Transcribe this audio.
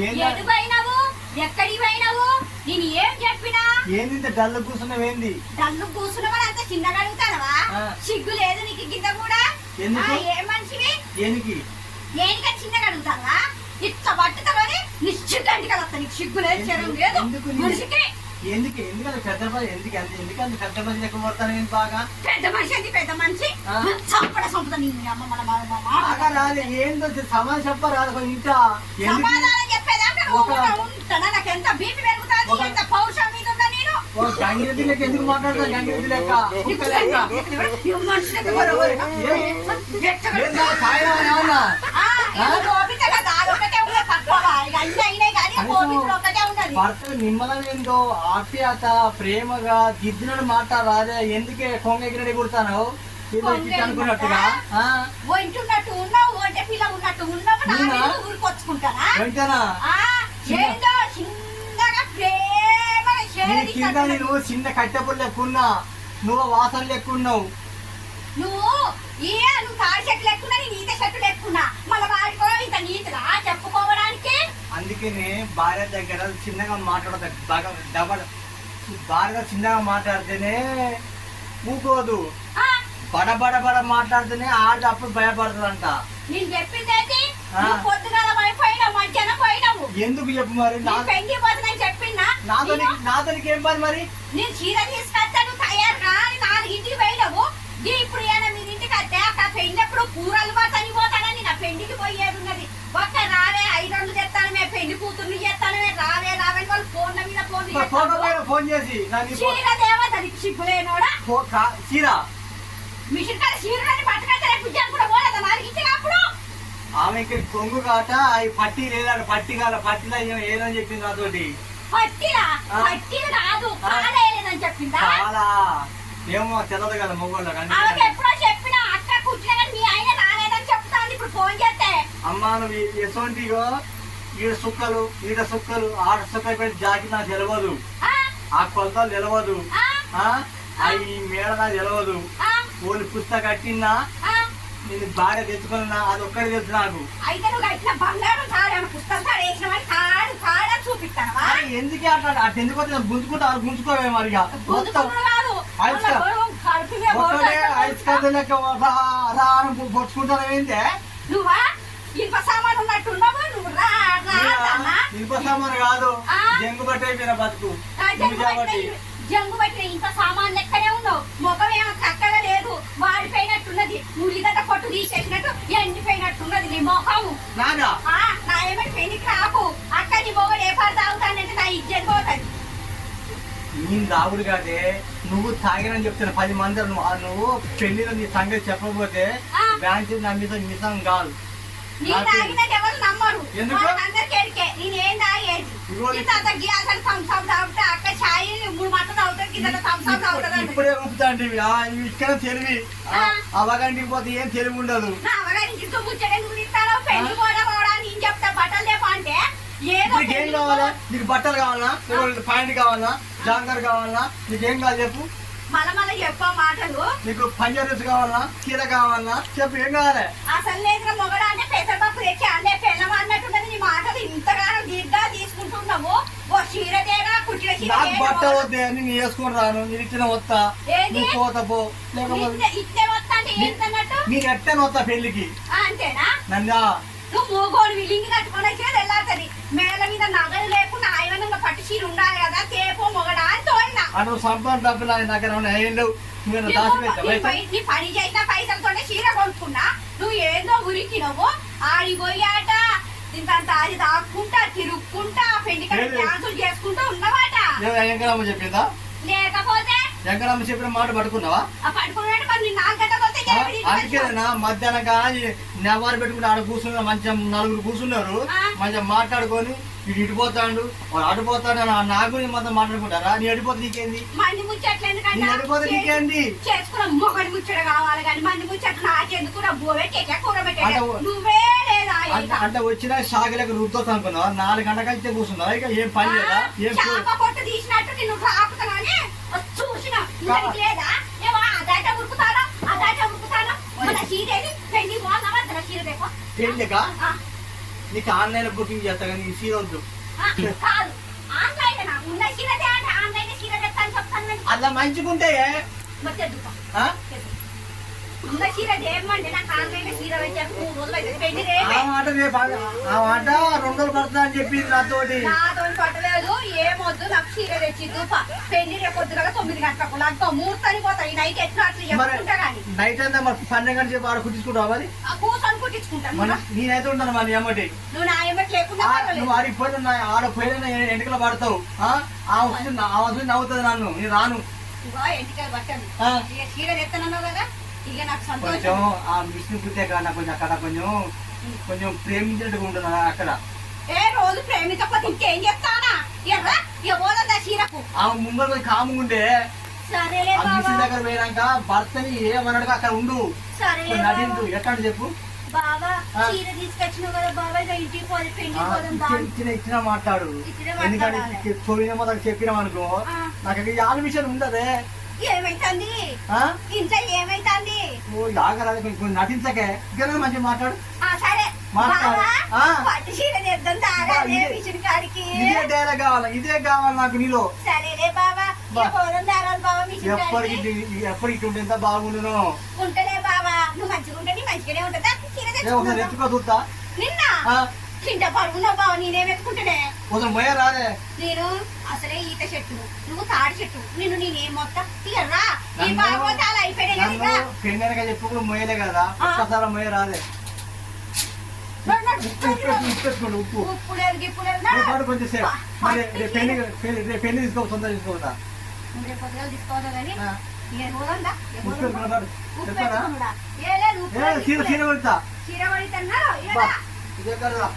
ఎటు పోయినావు? ఎక్కడికి పోయినావు? నేను ఏం చెప్పినా ఏంది డల్లు కూర్చున్నావు? ఏంది డల్లు కూర్చున్నావని అంత చిన్నగా అడుగుతానవా? సిగ్గు లేదు నీకు గింత కూడా? ఏ మనిషివి? దేనికి దేనికని చిన్నగా అడుగుతావా? ఇట్లా పట్టుతావని నిశ్చితంగా వస్తా. నీకు సిగ్గు లేదు, చెరువు లేదు మనిషికి. ఎందుకంటే పెద్ద ఎందుకంటే పెద్ద మనిషి ఎక్కువ పడతాను నేను బాగా. పెద్ద మనిషి అంటే పెద్ద మనిషి సంపద రాదు. ఏందో సమాధానం చెప్పరాదు. ఇంకా సమాధానం చెప్పేదాకా నాకు ఎంత బీపీ పెరుగుతుంది, ఎంత పౌరుషం మీద ఉన్నా నేను. గంగిరెడ్డి లెక్క ఎందుకు మాట్లాడతాను? గంగిరెడ్డి లెక్క భర్త నిమ్మలం ఏందో ఆప్యాయత ప్రేమగా దిద్దునడు మాట రాదే. ఎందుకే కొంగెగిరెడ్డి కుడతాను అనుకున్నట్టుగా వింటున్నట్టు ఉన్నావు, ఒంటే పిల్ల ఉన్నట్టు ఉన్నావు. ఊరికొచ్చుకుంటానా ఏందో చిన్నగా కింద నేను చిన్న కట్టెపులు లెక్కున్నా, నువ్వు వాసన లెక్కున్నావు. నువ్వు తాడి చెట్టు లెక్కున్నా, నేను ఈత చెట్టు లెక్కున్నా. మళ్ళీ వాడికో ఇంత నీతిగా చెప్పుకోవడానికి. అందుకనే భార్య దగ్గర చిన్నగా మాట్లాడదు. బాగా భార్య చిన్నగా మాట్లాడితేనే ఊకోదు. బడ మాట్లాడితేనే ఆడ అప్పుడు భయపడుతుందంట. నేను చెప్పింది ఏంటి? పొద్దుగాల పోయినావు, మధ్యాహ్నం పోయినావు. ఎందుకు చెప్పు మరి? పెండి పోతుందని చెప్పిందా? నాతో ఏం పని మరి? నేను చీర తీసుకొస్తాను తయారుగా 4ంటికి పోయినావు. ఇప్పుడు మీరు ఇంటికి వస్తే అక్కడ పెండినప్పుడు కూరలు చనిపోతానని నా పెండికి పోయేది ఉన్నది. ఒక్క రావే 5 రోజులు చేస్తాను, మేము పెళ్లి కూతుర్ని చేస్తాను, రావే వాళ్ళు ఫోన్ల మీద ఫోన్ చేసి చీర దేవతనికి సిగ్గులేనోడా చీర మిషన్ కాడ చీరని పట్టుకొస్తే పుజ్జాను కూడా పోలేదా 4ంటికి? అప్పుడు ఆమెకి కొంగు కాట అవి పట్టి లేదా పట్టిలో ఏదని చెప్పింది నాతోటి. పట్టిలు కాదు కాలేదని చెప్పిందా? ఏమో తెలియదు కదా మొగోళ్ళకి. ఎప్పుడో చెప్పినా అక్క కూర్చున్నా కానీ మీ ఆయన రాలేదని చెప్తాను ఇప్పుడు ఫోన్ చేస్తే. అమ్మా నువ్వు ఎసోంటిగో ఈడ సుక్కలు ఆడ సుక్కలు పెట్టి జాకి నాకు తెలియదు, ఆ కొలతలు తెలియదు, అవి మేడ నాకు తెలియదు. ఓళ్ళు పుస్తక కట్టినా నేను భార్య తెచ్చుకున్నా అది ఒక్కడే తెలుసు నాకు. అయితే నువ్వు కట్టిన బంగారం పుస్తకాలు వేసిన చూపిస్తావా? ఎందుకే అట్లా ఎందుకు గుంజుకోవే మరి. పొడుచుకుంటాను ఏంటే నువ్వా? ఇనుప సామాను ఉన్నట్టున్నావు నువ్వు. ఇనుప సామాను కాదు, జంగు బట్టే బతుకు. జంగు బట్టిన ఇంత సామాన్ లెక్కనే ఉన్నావు. ముఖం ఏమో చక్కగా లేదు, వాడిపోయినట్టున్నది. ఉల్లిగడ్డ పొట్టు తీసేసినట్టు ఎండిపోయినట్టున్నది నీ ముఖము. నా ఏమైనా పెళ్లికి రాకు. అక్క నీ మొగడు ఏ పాటు తాగుతానంటే నా ఇజ్జత్ పోతుంది. నేను తాగుడు కాదే, నువ్వు తాగినని చెప్తున్నా 10 మంది. నువ్వు పెళ్లిలో నీ సంగతి చెప్పకపోతే బ్యాంక్ నా మీద నిజం కాదు. నేను తాగినట్టు ఎవరు నమ్మరు. అందరికి ఎడికే నేనేం తాగేది. అక్క ఛాయ్ 3 మాటలు తాగుతారు, కింద థమ్స్అప్ తాగుతారు. ఇప్పుడే ఊపుతాండి ఇక్కడ తెలివి. అవగాంటికి పోతే ఏం తెలివి ఉండదు. అవగానికి ముచ్చటెందుకు పెళ్లి పోవడా నేను చెప్తా. బట్టలు లేప అంటే ఏం కావాలా? నీకు బట్టలు కావాలా, ప్యాంట్ కావాలా, జాంగర్ కావాలా, నీకేం కావాలి చెప్పు. మళ్ళీ చెప్పా మాటలు. నీకు పంజాబ్ కావాలా, చీర కావాలా చెప్పు, ఏం కావాలి? అసలు లేదు మొగడా అంటే పెసరపప్పు తెచ్చి అంటే పెళ్ళం అన్నట్టున్నది. నీ మాటలు ఇంతగానో దీర్ఘా తీసుకుంటున్నావు. ఓ చీర తేగా కుట్టిన చీర. నాకు బట్ట వద్దే, నేను వేసుకొని రాను. నేను ఇచ్చిన వస్తా, పోతపో. ఇచ్చే వస్తా అంటే ఏంటన్నట్టు? నేను ఎట్టని వస్తా పెళ్లికి. అంతేనా? నందా నువ్వు మూగోడు విలింగి కట్టుకుని వచ్చి వెళ్ళాలి. మేళ మీద నగలు లేకుండా ఆయనంగా పట్టు చీర ఉండాలి కదా, తేపో మొగడా అని తోడినా. నువ్వు సంపాదన డబ్బులు ఆయన దగ్గర నీ పని చేసిన పైసలతోనే చీర కొనుక్కున్నా. నువ్వు ఏందో ఉరికి నువ్వు ఆడిపోయాట. ఇంత అది దాక్కుంటా తిరుక్కుంటా పెళ్లి డాన్సులు చేసుకుంటూ ఉన్నవాట. చెప్పిందా? లేకపోతే వెంకటమ్మ చెప్పిన మాట పట్టుకున్నావా? పట్టుకున్నాడు. మరి నీ 4 గంటలకు అందుకేనా మధ్యాహ్నం కానీ నెవ్వారు పెట్టుకుంటే ఆడ కూర్చున్నారు, మంచిగా 4 కూర్చున్నారు, మంచిగా మాట్లాడుకొని ఇటు ఇటుపోతాడు వాడు అడిపోతాడు. నాకు మొత్తం మాట్లాడుకుంటారా? నీ అడిపోతే నీకేంది? మంది ముచ్చట్లు ఎందుకంటే అడిపోతే నీకేంది? చేసుకున్న మొగడి ముచ్చట కావాలి కానీ మంది ముచ్చట్లు నాకెందుకు? నువ్వే లేదా అంటే వచ్చినా షాగిలకు రుద్దుతా అనుకున్నావా? 4 గంటల అయితే కూర్చున్నావా? ఇక ఏం పని లేదా? ఏం పొట్టు తీసినట్టు నేను రాకుతానని చూసిన లేదా? అదాట ఉరుకుతాను అదాట ఉరుకుతాను. మన చీరేది పెళ్లి పోదామా? చీర రేపో పెళ్లికా నీకు ఆన్లైన్ బుకింగ్ చేస్తా కానీ నీకు చీర వద్దు. కాదు ఆన్లైన్ ఉన్న చీరదే ఆన్లైన్ చీర తెస్తాను చెప్తాను. అట్లా మంచిగుంటే మరి తెద్దుకో ఉన్న చీర ఏమంటే నాకు ఆన్లైన్ చీర వచ్చాక 3 రోజులు అయితే పెళ్లి రేపే. ఆ మాట 2 రోజులు పడుతుందా అని చెప్పింది నాతోటి. పట్టలేదు ఏమొద్దు నాకు చీర తెచ్చిద్దు పెళ్లి రేపు పొద్దుగా 9 గంటలకు నాకు ముహూర్తానికి పోతాయి నైట్ ఎట్లా అట్లా చెప్పుకుంటా కానీ నైట్ అంతా మరి 12 గంటల సేపు ఆడ కుట్టించుకుంటావు మరి కూర్చొని కుట్టించుకుంటాను. నేనైతే ఉంటాను మరి ఏమంటే నువ్వు నా ఏమంటే లేకుండా నువ్వు ఆడిపోయిన ఆడపోయిన ఎంటికలు పడతావు. ఆ వస్తుంది నవ్వుతుంది నన్ను నేను రాను. ఎంటికలు పట్టాను చీర తెస్తానన్నావు కదా ఇక నాకు కొంచెం సంతోషం. ఆ మిషన్ పుట్టే కాడ కొంచెం అక్కడ కొంచెం ప్రేమించినట్టుగా ఉంటుంది అక్కడ. ఏ రోజు ప్రేమించకపోతే ఇంకేం చెప్తానా ఎర్రా ఇవ్వదా చీరకు ఆ ముంగలు కొంచెం కాముండే సరేలే ఆ మిషన్ దగ్గర పోయినాక భర్తని ఏమన్నాడు అక్కడ ఉండు నటించు. ఎట్లా చెప్పు బాబా చీర తీసుకొచ్చినావు కదా బాబా ఇంటికి పోయి పెళ్లి ఇచ్చిన మాట్లాడు. ఎందుకంటే పోయిన మొదలు చెప్పినాం అనుకో నాకు యాల మిషన్ ఉండదే. ఏమైతుంది ఇంట్లో ఏమైతుంది కొంచెం నటించకే ఇంకా మంచిగా మాట్లాడు. సరే మాట్లాడు. పట్టు చీర తెద్దాం మిషన్ కాడికి ఇదే డైలాగ్ కావాలి ఇదే కావాలి నాకు నీలో. సరేలే బాబా పోదాం దారాలు బాబా మిషన్ ఎప్పటికి ఇటు ఎంత బాగుండును ఉంటలే బాబా నువ్వు మంచిగా ఉంటే నీ మంచిగానే ఉంటుందా చీర ఒకసారి ఎత్తుకో చూస్తా. నిన్న కింద పడుకున్నావు బావ నేనేం ఎత్తుకుంటానే కొంచెం మొయ్య రాదే. నేను అసలే ఈత చెట్టు నువ్వు తాడి చెట్టు నిన్ను నేనేం మొత్తం తీయర్రా ఈ బాగోతాలు అయిపోయినాయి కదా పెళ్ళగా చెప్పు కూడా మొయ్యలే కదా ఒక్కసారి మొయ్య రాదే. ఉప్పు ఉప్పు లేదు గిప్పు లేదు కొంచెం సేపు పెళ్లి తీసుకో తొందర తీసుకోవద్దా రేపు పొద్దుగా తీసుకోవద్దా కానీ చీర చీర కొడతా చీర పడితే ఇదే కదా